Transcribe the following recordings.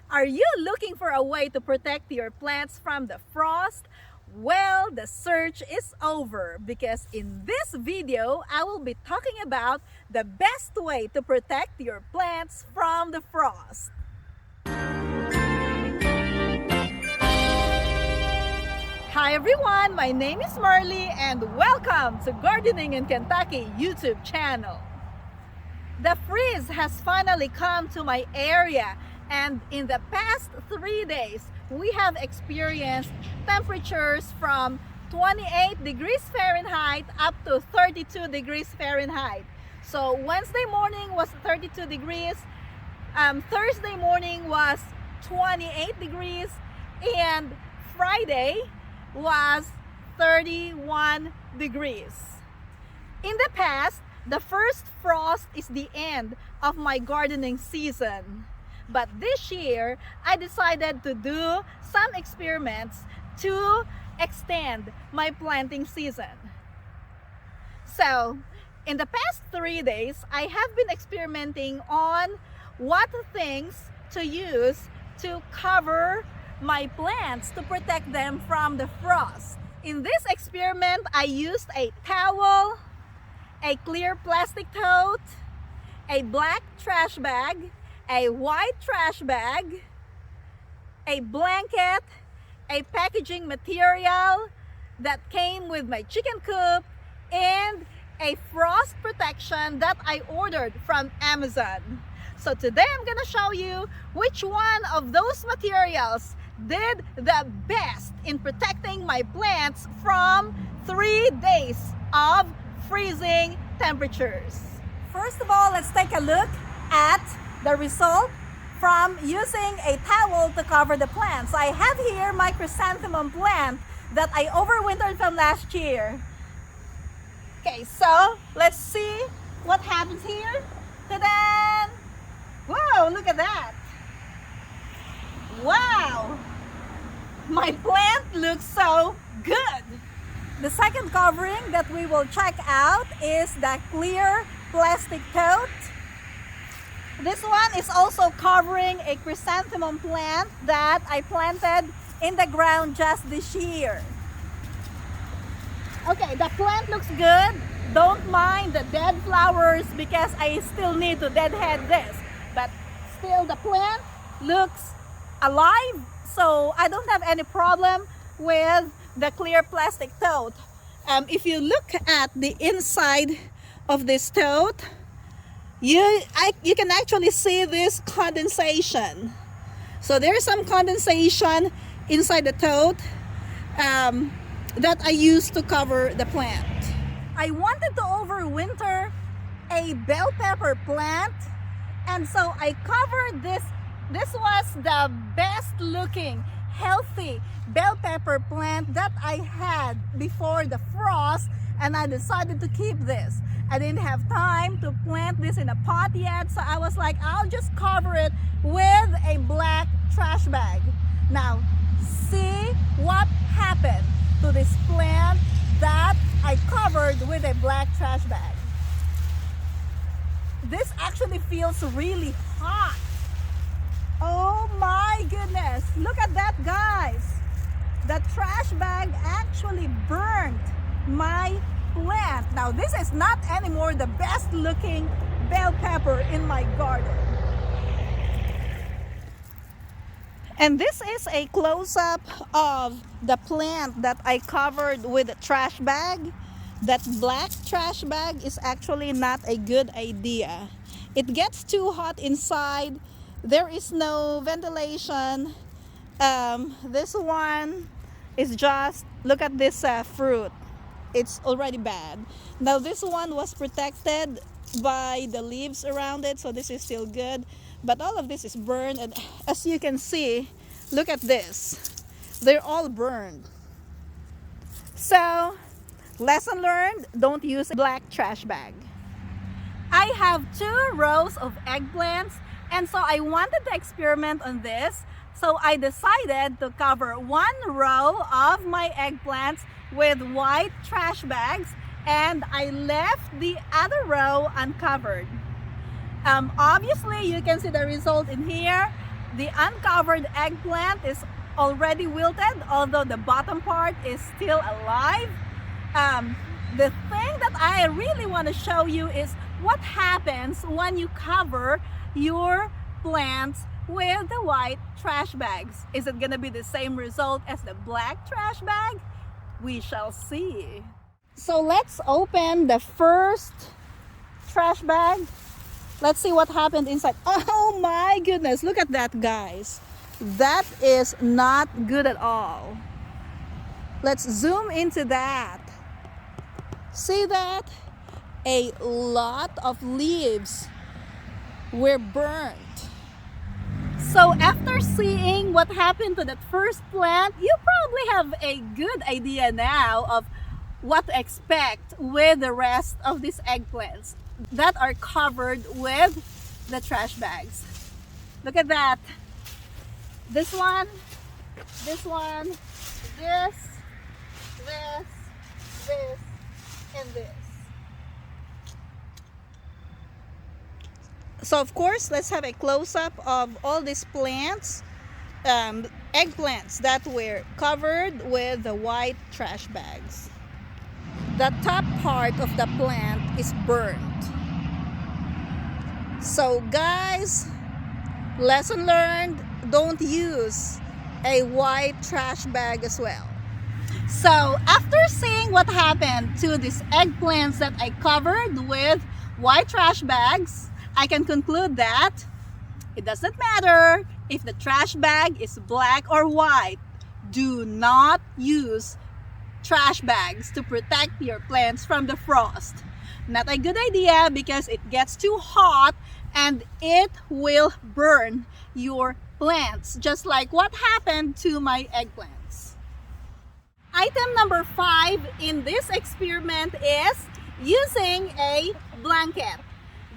Are you looking for a way to protect your plants from the frost? Well, the search is over because in this video, I will be talking about the best way to protect your plants from the frost. Hi everyone, my name is Marley and welcome to Gardening in Kentucky YouTube channel. The freeze has finally come to my area, and in the past 3 days, we have experienced temperatures from 28 degrees Fahrenheit up to 32 degrees Fahrenheit. So Wednesday morning was 32 degrees, Thursday morning was 28 degrees, and Friday was 31 degrees. In the past, the first frost is the end of my gardening season. But this year, I decided to do some experiments to extend my planting season. So, in the past 3 days, I have been experimenting on what things to use to cover my plants to protect them from the frost. In this experiment, I used a towel, a clear plastic tote, a black trash bag, a white trash bag, a blanket, a packaging material that came with my chicken coop, and a frost protection that I ordered from Amazon. So today I'm gonna show you which one of those materials did the best in protecting my plants from 3 days of freezing temperatures. First of all, let's take a look at the result from using a towel to cover the plants. I have here my chrysanthemum plant that I overwintered from last year. Okay, so let's see what happens here. Ta-da! Whoa, look at that! Wow! My plant looks so good! The second covering that we will check out is the clear plastic tote. This one is also covering a chrysanthemum plant that I planted in the ground just this year. Okay, the plant looks good. Don't mind the dead flowers because I still need to deadhead this. But still the plant looks alive, so I don't have any problem with the clear plastic tote. If you look at the inside of this tote, you can actually see this condensation. So there's some condensation inside the tote that I used to cover the plant. I wanted to overwinter a bell pepper plant, and so I covered this. This was the best looking healthy bell pepper plant that I had before the frost, and I decided to keep this. I didn't have time to plant this in a pot yet, so I was like, I'll just cover it with a black trash bag. Now, see what happened to this plant that I covered with a black trash bag. This actually feels really hot. Oh my goodness, look at that, guys. The trash bag actually burned my plant. Now this is not anymore the best looking bell pepper in my garden. And this is a close-up of the plant that I covered with a trash bag. That black trash bag is actually not a good idea. It gets too hot inside. There is no ventilation. This one is just, look at this fruit. It's already bad. Now this one was protected by the leaves around it, so this is still good. But all of this is burned, and as you can see, look at this. They're all burned. So, lesson learned, don't use a black trash bag. I have 2 rows of eggplants, and so I wanted to experiment on this. So I decided to cover 1 row of my eggplants with white trash bags, and I left the other row uncovered. Obviously, you can see the result in here. The uncovered eggplant is already wilted, although the bottom part is still alive. The thing that I really want to show you is what happens when you cover your plants with the white trash bags. Is it gonna be the same result as the black trash bag? We shall see. So let's open the first trash bag. Let's see what happened inside. Oh my goodness, look at that, guys. That is not good at all. Let's zoom into that. See that? A lot of leaves were burnt. So after seeing what happened to that first plant, you probably have a good idea now of what to expect with the rest of these eggplants that are covered with the trash bags. Look at that. This one, this, this, and this. So of course, let's have a close-up of all these plants, eggplants that were covered with the white trash bags. The top part of the plant is burnt. So guys, lesson learned, don't use a white trash bag as well. So after seeing what happened to these eggplants that I covered with white trash bags, I can conclude that it doesn't matter if the trash bag is black or white. Do not use trash bags to protect your plants from the frost. Not a good idea because it gets too hot and it will burn your plants, just like what happened to my eggplants. Item number 5 in this experiment is using a blanket.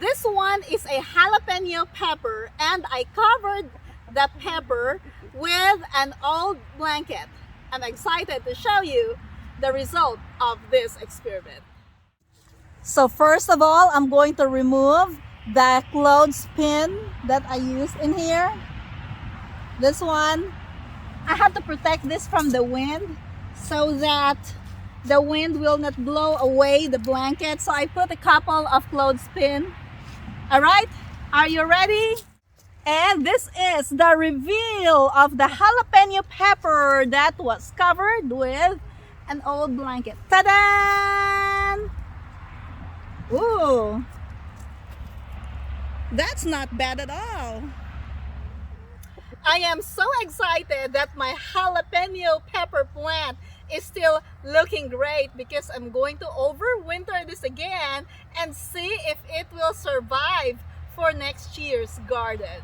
This one is a jalapeno pepper, and I covered the pepper with an old blanket. I'm excited to show you the result of this experiment. So first of all, I'm going to remove the clothespin that I used in here. This one, I have to protect this from the wind so that the wind will not blow away the blanket. So I put a couple of clothespin. All right, are you ready? And this is the reveal of the jalapeno pepper that was covered with an old blanket. Ta-da! Ooh, that's not bad at all. I am so excited that my jalapeno pepper plant is still looking great because I'm going to overwinter this again and see if it will survive for next year's garden.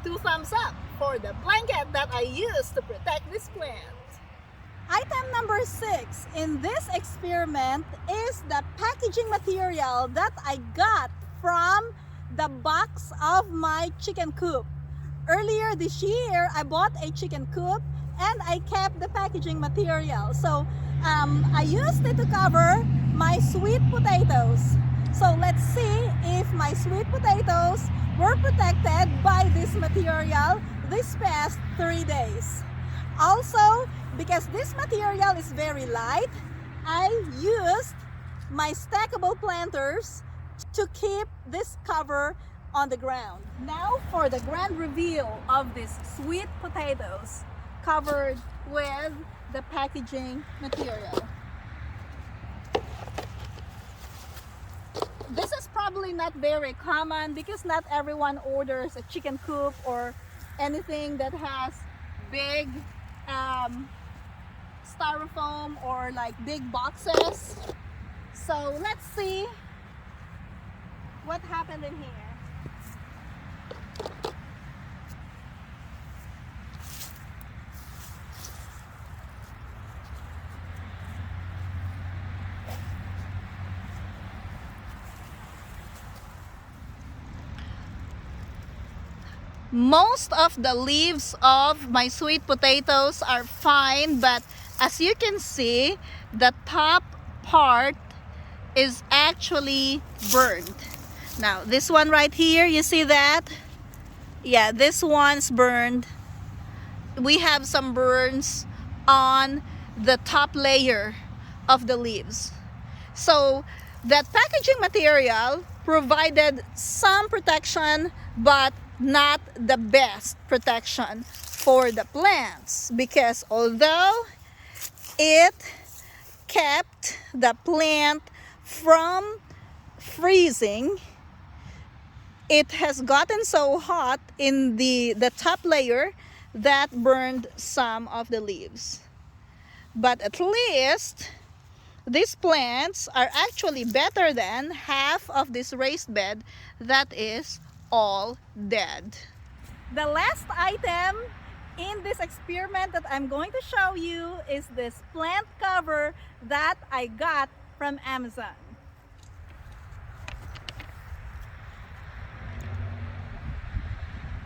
2 thumbs up for the blanket that I used to protect this plant. Item number 6 in this experiment is the packaging material that I got from the box of my chicken coop. Earlier this year, I bought a chicken coop and I kept the packaging material. So I used it to cover my sweet potatoes. So let's see if my sweet potatoes were protected by this material this past 3 days. Also, because this material is very light, I used my stackable planters to keep this cover on the ground. Now for the grand reveal of these sweet potatoes covered with the packaging material. This is probably not very common because not everyone orders a chicken coop or anything that has big styrofoam or like big boxes. So let's see what happened in here. Most of the leaves of my sweet potatoes are fine, but as you can see, the top part is actually burned. Now, this one right here, you see that? Yeah, this one's burned. We have some burns on the top layer of the leaves. So that packaging material provided some protection, but not the best protection for the plants, because although it kept the plant from freezing, it has gotten so hot in the top layer that burned some of the leaves. But at least these plants are actually better than half of this raised bed that is all dead. The last item in this experiment that I'm going to show you is this plant cover that I got from Amazon.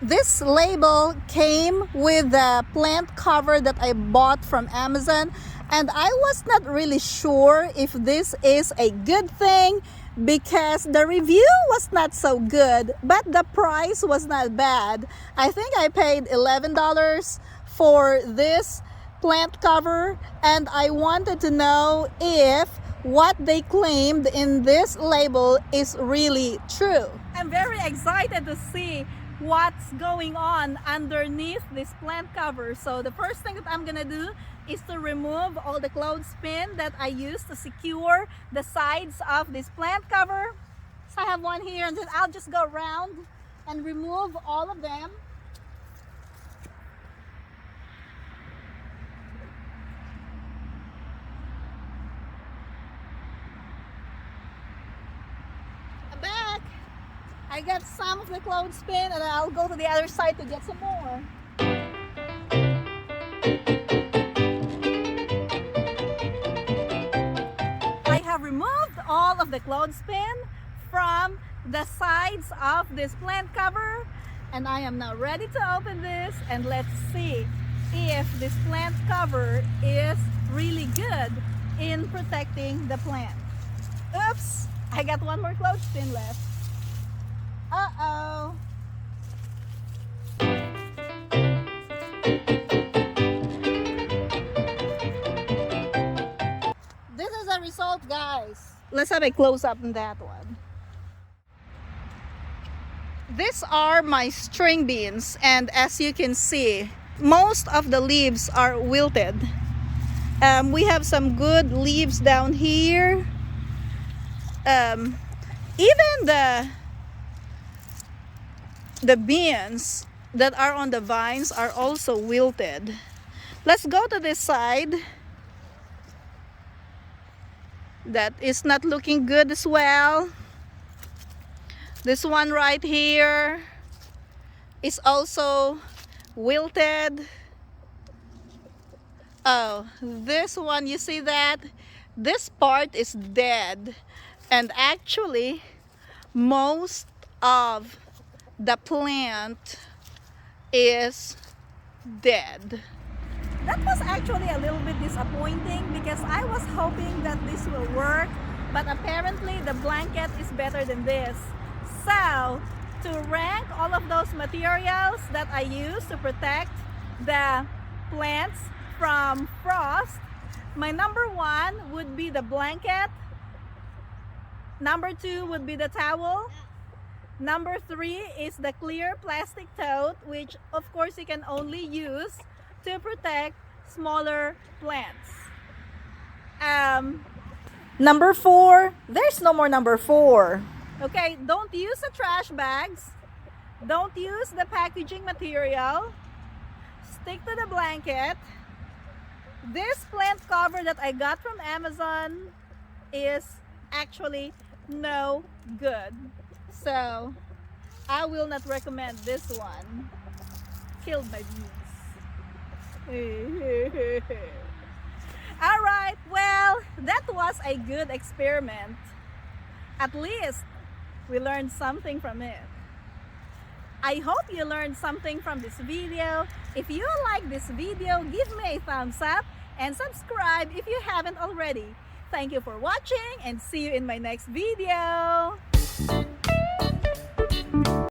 This label came with the plant cover that I bought from Amazon, and I was not really sure if this is a good thing because the review was not so good, but the price was not bad. I think I paid $11 for this plant cover, and I wanted to know if what they claimed in this label is really true. I'm very excited to see what's going on underneath this plant cover. So the first thing that I'm gonna do is to remove all the clothespin that I used to secure the sides of this plant cover. So I have one here, and then I'll just go around and remove all of them. I'm back. I got some of the clothespin, and I'll go to the other side to get some more. I have removed all of the clothespin from the sides of this plant cover, and I am now ready to open this, and let's see if this plant cover is really good in protecting the plant. Oops, I got one more clothespin left. Uh-oh. This is the result, guys. Let's have a close-up on that one. These are my string beans, and as you can see, most of the leaves are wilted. We have some good leaves down here. Even the beans that are on the vines are also wilted. Let's go to this side. That is not looking good as well. This one right here is also wilted. Oh, this one, you see that? This part is dead, and actually most of the plant is dead. That was actually a little bit disappointing because I was hoping that this will work, but apparently the blanket is better than this. So, to rank all of those materials that I use to protect the plants from frost, my number one would be the blanket. Number two would be the towel. Number three is the clear plastic tote, which of course you can only use to protect smaller plants. Number four, there's no more number four. Okay, don't use the trash bags. Don't use the packaging material. Stick to the blanket. This plant cover that I got from Amazon is actually no good. So, I will not recommend this one. Killed my beans. Alright, well, that was a good experiment. At least, we learned something from it. I hope you learned something from this video. If you like this video, give me a thumbs up and subscribe if you haven't already. Thank you for watching, and see you in my next video.